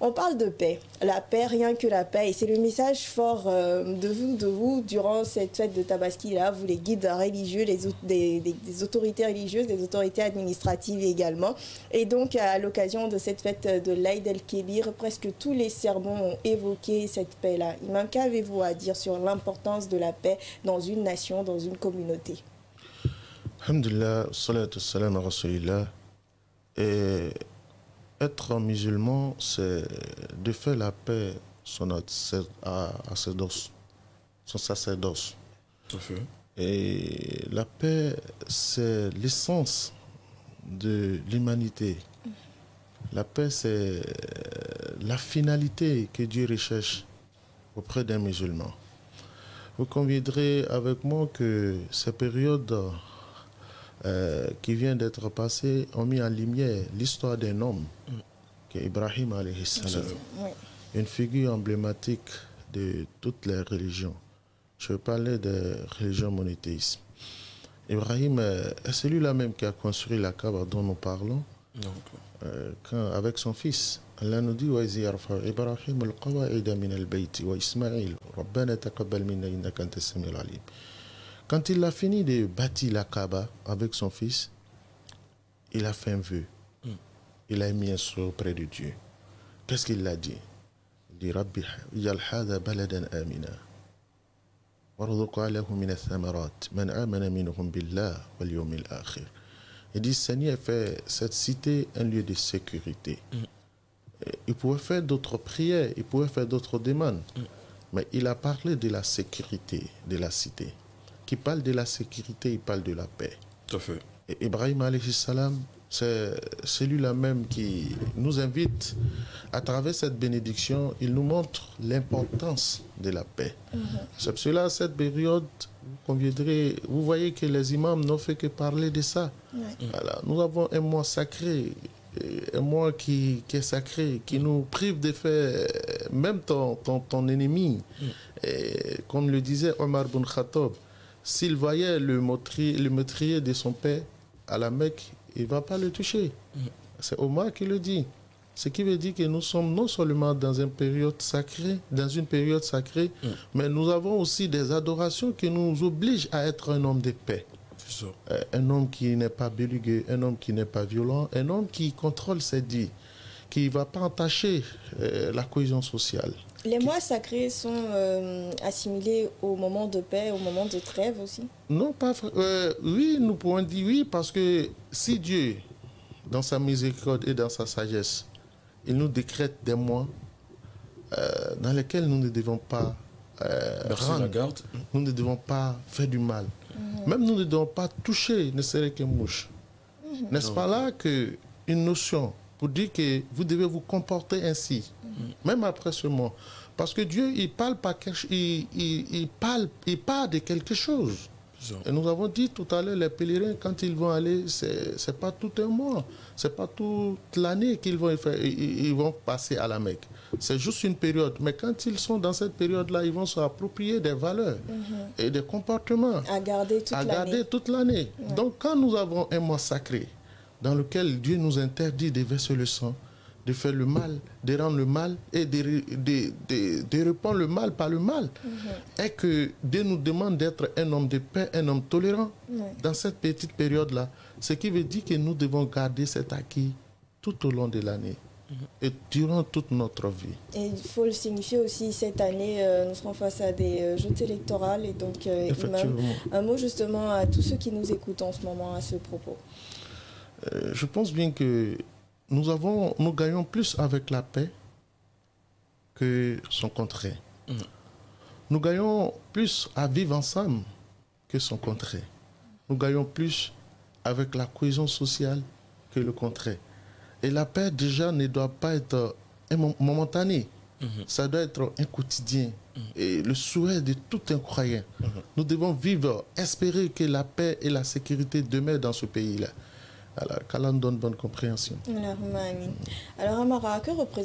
On parle de paix, la paix, rien que la paix, et c'est le message fort de vous durant cette fête de Tabaski là, vous les guides religieux, des autorités religieuses, des autorités administratives également. Et donc à l'occasion de cette fête de l'Aïd el-Kébir, presque tous les sermons ont évoqué cette paix là. Imam, qu'avez-vous à dire sur l'importance de la paix dans une nation, dans une communauté? Alhamdulillah, salatu salam à Rasulillah. Et être musulman, c'est de faire la paix à son sacerdoce. Tout à fait. Et la paix, c'est l'essence de l'humanité. La paix, c'est la finalité que Dieu recherche auprès d'un musulman. Vous conviendrez avec moi que ces périodes qui viennent d'être passées ont mis en lumière l'histoire d'un homme, qui est Ibrahim alayhi salam, une figure emblématique de toutes les religions. Je parlais de religion monothéisme. Ibrahim est celui-là même qui a construit la Kaaba dont nous parlons, avec son fils. Allah nous dit Ibrahim al-qawa'ida min al-bayti wa Ismaïl rabbana taqabbal minna innaka antas samiul alim. Quand il a fini de bâtir la Kaaba avec son fils, il a fait un vœu. Il a mis un souhait auprès de Dieu. Qu'est-ce qu'il a dit? Il dit Rabbi ij'al hadha baladan amina warzuq alayhi min ath-thamarat man amana minhum billah wal yawmil akhir. Il dit Seigneur, fait cette cité un lieu de sécurité. Il pouvait faire d'autres prières, il pouvait faire d'autres demandes, mais il a parlé de la sécurité de la cité. Qui parle de la sécurité, il parle de la paix. Tout à fait. Et Ibrahim alayhi salam, c'est celui-là même qui nous invite, à travers cette bénédiction, il nous montre l'importance de la paix. C'est pour cela, cette période, vous voyez que les imams n'ont fait que parler de ça. Voilà. Nous avons un mois sacré, un mois qui est sacré, qui nous prive de faire même ton ennemi. Et comme le disait Omar ibn Khattab, s'il voyait le meurtrier de son père à la Mecque, il ne va pas le toucher. C'est Omar qui le dit. Ce qui veut dire que nous sommes non seulement dans une période sacrée, mais nous avons aussi des adorations qui nous obligent à être un homme de paix. Un homme qui n'est pas belliqueux, un homme qui n'est pas violent, un homme qui contrôle ses dits, qui ne va pas entacher la cohésion sociale. Les mois sacrés sont assimilés au moment de paix, au moment de trêve aussi? Non, pas oui, nous pouvons dire oui, parce que si Dieu, dans sa miséricorde et dans sa sagesse, il nous décrète des mois dans lesquels nous ne devons pas nous ne devons pas faire du mal. Même nous ne devons pas toucher ne serait qu'une mouche. N'est-ce pas là qu'une notion pour dire que vous devez vous comporter ainsi, même après ce mois. Parce que Dieu, il parle de quelque chose. Et nous avons dit tout à l'heure, les pèlerins, quand ils vont aller, c'est pas tout un mois, c'est pas toute l'année qu'ils vont faire, ils vont passer à la Mecque. C'est juste une période. Mais quand ils sont dans cette période-là, ils vont se approprier des valeurs et des comportements à garder toute l'année. Donc quand nous avons un mois sacré, dans lequel Dieu nous interdit de verser le sang, de faire le mal, de rendre le mal et de répondre le mal par le mal. Et que Dieu nous demande d'être un homme de paix, un homme tolérant dans cette petite période-là. Ce qui veut dire que nous devons garder cet acquis tout au long de l'année et durant toute notre vie. Et il faut le signifier aussi, cette année, nous serons face à des joutes électorales. Et donc, Imam, un mot justement à tous ceux qui nous écoutent en ce moment à ce propos. Je pense bien que nous gagnons plus avec la paix que son contraire. Nous gagnons plus à vivre ensemble que son contraire. Nous gagnons plus avec la cohésion sociale que le contraire. Et la paix déjà ne doit pas être momentanée. Ça doit être un quotidien. Et le souhait de tout un croyant. Nous devons vivre, espérer que la paix et la sécurité demeurent dans ce pays-là. Alors, qu'Allah nous donne bonne compréhension. Alors, Amara, que représente